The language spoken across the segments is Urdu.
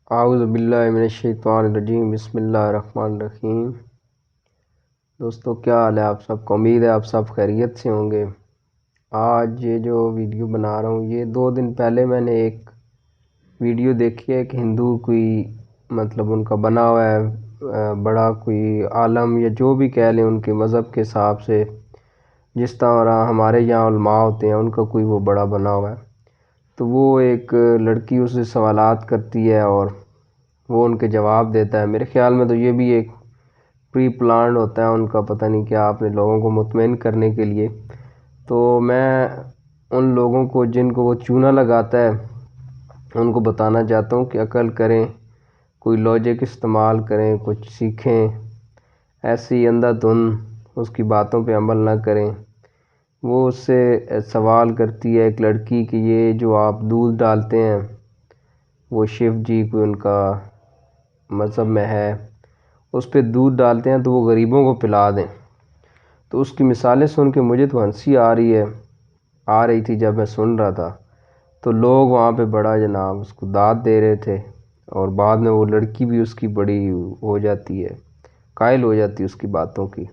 اعوذ باللہ من الشیطان الرجیم، بسم اللہ الرحمن الرحیم۔ دوستو کیا حال ہے آپ سب کو؟ امید ہے آپ سب خیریت سے ہوں گے۔ آج یہ جو ویڈیو بنا رہا ہوں، یہ 2 دن پہلے میں نے ایک ویڈیو دیکھی ہے کہ ہندو کوئی مطلب ان کا بنا ہوا ہے بڑا کوئی عالم یا جو بھی کہہ لیں ان کے مذہب کے حساب سے، جس طرح ہمارے یہاں علماء ہوتے ہیں ان کا کوئی وہ بڑا بنا ہوا ہے۔ تو وہ ایک لڑکی اس سے سوالات کرتی ہے اور وہ ان کے جواب دیتا ہے۔ میرے خیال میں تو یہ بھی ایک پری پلانڈ ہوتا ہے ان کا، پتہ نہیں کیا، اپنے لوگوں کو مطمئن کرنے کے لیے۔ تو میں ان لوگوں کو جن کو وہ چونا لگاتا ہے ان کو بتانا چاہتا ہوں کہ عقل کریں، کوئی لاجک استعمال کریں، کچھ سیکھیں، ایسی اندھا دھند اس کی باتوں پہ عمل نہ کریں۔ وہ اس سے سوال کرتی ہے ایک لڑکی کہ یہ جو آپ دودھ ڈالتے ہیں وہ شیو جی کو ان کا مذہب میں ہے، اس پہ دودھ ڈالتے ہیں تو وہ غریبوں کو پلا دیں۔ تو اس کی مثالیں سن کے مجھے تو ہنسی آ رہی تھی جب میں سن رہا تھا۔ تو لوگ وہاں پہ بڑا جناب اس کو داد دے رہے تھے، اور بعد میں وہ لڑکی بھی اس کی بڑی ہو جاتی ہے، قائل ہو جاتی ہے اس کی باتوں کی۔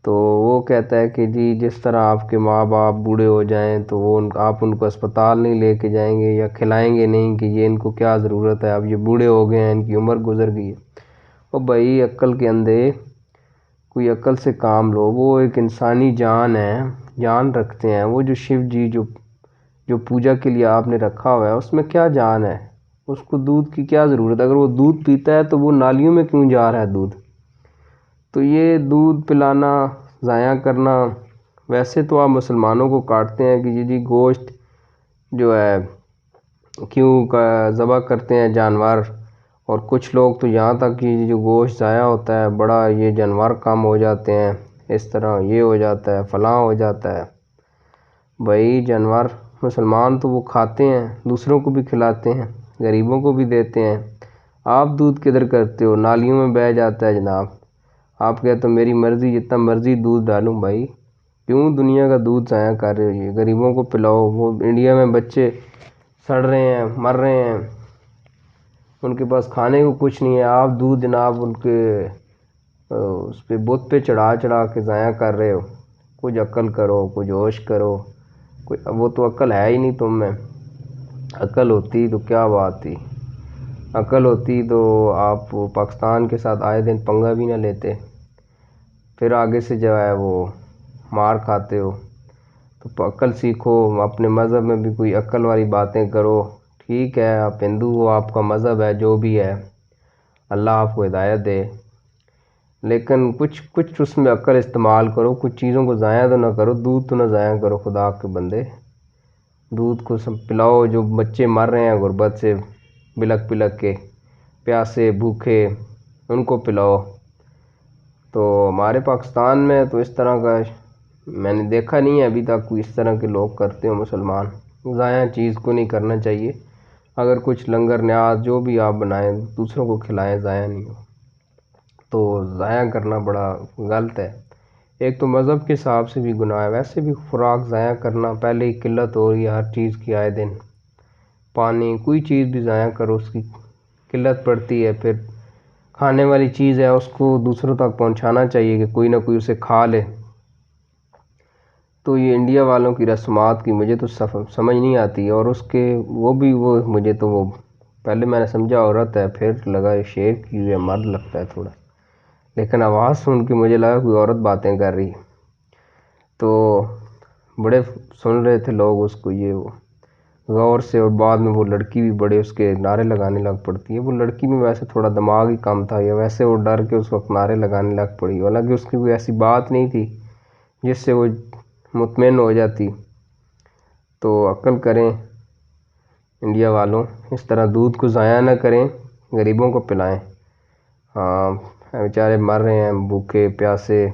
تو وہ کہتا ہے کہ جی جس طرح آپ کے ماں باپ بوڑھے ہو جائیں تو آپ ان کو اسپتال نہیں لے کے جائیں گے یا کھلائیں گے نہیں کہ یہ ان کو کیا ضرورت ہے، اب یہ بوڑھے ہو گئے ہیں، ان کی عمر گزر گئی ہے۔ او بھائی عقل کے اندھے، کوئی عقل سے کام لو۔ وہ ایک انسانی جان ہے، جان رکھتے ہیں۔ وہ جو شیو جی جو پوجا کے لیے آپ نے رکھا ہوا ہے اس میں کیا جان ہے؟ اس کو دودھ کی کیا ضرورت ہے؟ اگر وہ دودھ پیتا ہے تو وہ نالیوں میں کیوں جا رہا ہے دودھ؟ تو یہ دودھ پلانا، ضائع کرنا، ویسے تو آپ مسلمانوں کو کاٹتے ہیں کہ جی گوشت جو ہے کیوں ذبح کرتے ہیں جانور، اور کچھ لوگ تو یہاں تک کہ جو گوشت ضائع ہوتا ہے بڑا یہ جانور کم ہو جاتے ہیں، اس طرح یہ ہو جاتا ہے، فلاں ہو جاتا ہے۔ بھائی جانور مسلمان تو وہ کھاتے ہیں، دوسروں کو بھی کھلاتے ہیں، غریبوں کو بھی دیتے ہیں۔ آپ دودھ کدھر کرتے ہو؟ نالیوں میں بہہ جاتا ہے جناب۔ آپ کہتے ہو میری مرضی، جتنا مرضی دودھ ڈالوں۔ بھائی کیوں دنیا کا دودھ ضائع کر رہے ہو؟ یہ غریبوں کو پلاؤ۔ وہ انڈیا میں بچے سڑ رہے ہیں، مر رہے ہیں، ان کے پاس کھانے کو کچھ نہیں ہے، آپ دودھ جناب ان کے اس پہ بت پہ چڑھا کے ضائع کر رہے ہو۔ کچھ عقل کرو، کچھ ہوش کرو۔ وہ تو عقل ہے ہی نہیں تم میں۔ عقل ہوتی تو کیا بات تھی؟ عقل ہوتی تو آپ پاکستان کے ساتھ آئے دن پنگا بھی نہ لیتے، پھر آگے سے جو ہے وہ مار کھاتے ہو۔ تو عقل سیکھو، اپنے مذہب میں بھی کوئی عقل والی باتیں کرو۔ ٹھیک ہے آپ ہندو ہو، آپ کا مذہب ہے، جو بھی ہے، اللہ آپ کو ہدایت دے، لیکن کچھ اس میں عقل استعمال کرو، کچھ چیزوں کو ضائع تو نہ کرو۔ دودھ تو نہ ضائع کرو خدا کے بندے، دودھ کو سب پلاؤ۔ جو بچے مر رہے ہیں غربت سے بلک کے، پیاسے بھوکے، ان کو پلاؤ۔ تو ہمارے پاکستان میں تو اس طرح کا میں نے دیکھا نہیں ہے ابھی تک کوئی اس طرح کے لوگ کرتے ہو مسلمان۔ ضائع چیز کو نہیں کرنا چاہیے۔ اگر کچھ لنگر نیاز جو بھی آپ بنائیں دوسروں کو کھلائیں، ضائع نہیں ہو۔ تو ضائع کرنا بڑا غلط ہے۔ ایک تو مذہب کے حساب سے بھی گناہ ہے، ویسے بھی خوراک ضائع کرنا، پہلے ہی قلت ہو رہی ہے ہر چیز کی آئے دن۔ پانی، کوئی چیز بھی ضائع کرو اس کی قلت پڑتی ہے، پھر کھانے والی چیز ہے اس کو دوسروں تک پہنچانا چاہیے کہ کوئی نہ کوئی اسے کھا لے۔ تو یہ انڈیا والوں کی رسومات کی مجھے تو سمجھ نہیں آتی، اور اس کے وہ مجھے تو وہ پہلے میں نے سمجھا عورت ہے، پھر لگا یہ شیو کی ہوئی ہے، مرد لگتا ہے تھوڑا، لیکن آواز سن کے مجھے لگا کوئی عورت باتیں کر رہی۔ تو بڑے سن رہے تھے لوگ اس کو یہ وہ غور سے، اور بعد میں وہ لڑکی بھی بڑے اس کے نعرے لگانے لگ پڑتی ہے۔ وہ لڑکی میں ویسے تھوڑا دماغ ہی کم تھا، یا ویسے وہ ڈر کے اس وقت نعرے لگانے لگ پڑی، حالانکہ اس کی کوئی ایسی بات نہیں تھی جس سے وہ مطمئن ہو جاتی۔ تو عقل کریں انڈیا والوں، اس طرح دودھ کو ضائع نہ کریں، غریبوں کو پلائیں۔ ہاں بیچارے مر رہے ہیں بھوکے پیاسے،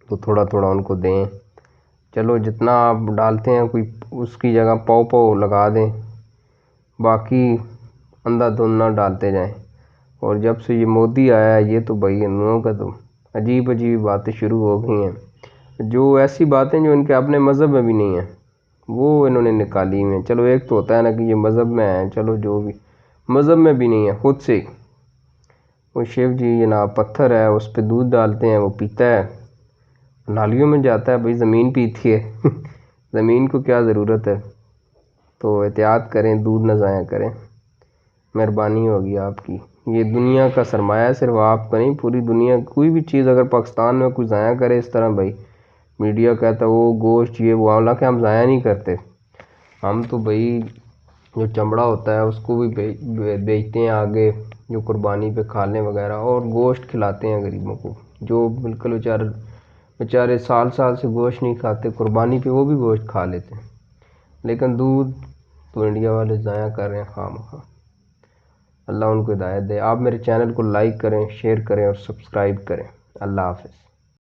تو تھوڑا تھوڑا ان کو دیں۔ چلو جتنا آپ ڈالتے ہیں کوئی اس کی جگہ پاؤ لگا دیں، باقی اندھا دھند نہ ڈالتے جائیں۔ اور جب سے یہ مودی آیا ہے یہ تو بھائی ہندوؤں کا تو عجیب باتیں شروع ہو گئی ہیں، جو ایسی باتیں جو ان کے اپنے مذہب میں بھی نہیں ہیں وہ انہوں نے نکالی ہوئی ہیں۔ چلو ایک تو ہوتا ہے نا کہ یہ مذہب میں ہیں، چلو جو بھی مذہب میں بھی نہیں ہے، خود سے وہ شیو جی جناب پتھر ہے، اس پہ دودھ ڈالتے ہیں، وہ پیتا ہے، نالیوں میں جاتا ہے، بھائی زمین پیتی ہے زمین کو کیا ضرورت ہے؟ تو احتیاط کریں، دودھ نہ ضائع کریں، مہربانی ہوگی آپ کی۔ یہ دنیا کا سرمایہ ہے، صرف آپ کا نہیں، پوری دنیا کوئی بھی چیز اگر پاکستان میں کوئی ضائع کرے اس طرح، بھائی میڈیا کہتا ہے وہ گوشت یہ وہ، حالانکہ ہم ضائع نہیں کرتے، ہم تو بھائی جو چمڑا ہوتا ہے اس کو بھی بیچتے ہیں آگے، جو قربانی پہ کھالیں وغیرہ، اور گوشت کھلاتے ہیں غریبوں کو، جو بالکل بیچارے سال سال سے گوشت نہیں کھاتے، قربانی پہ وہ بھی گوشت کھا لیتے ہیں، لیکن دودھ تو انڈیا والے ضائع کر رہے ہیں خواہ مخواہ۔ اللہ ان کو ہدایت دے۔ آپ میرے چینل کو لائک کریں، شیئر کریں اور سبسکرائب کریں۔ اللہ حافظ۔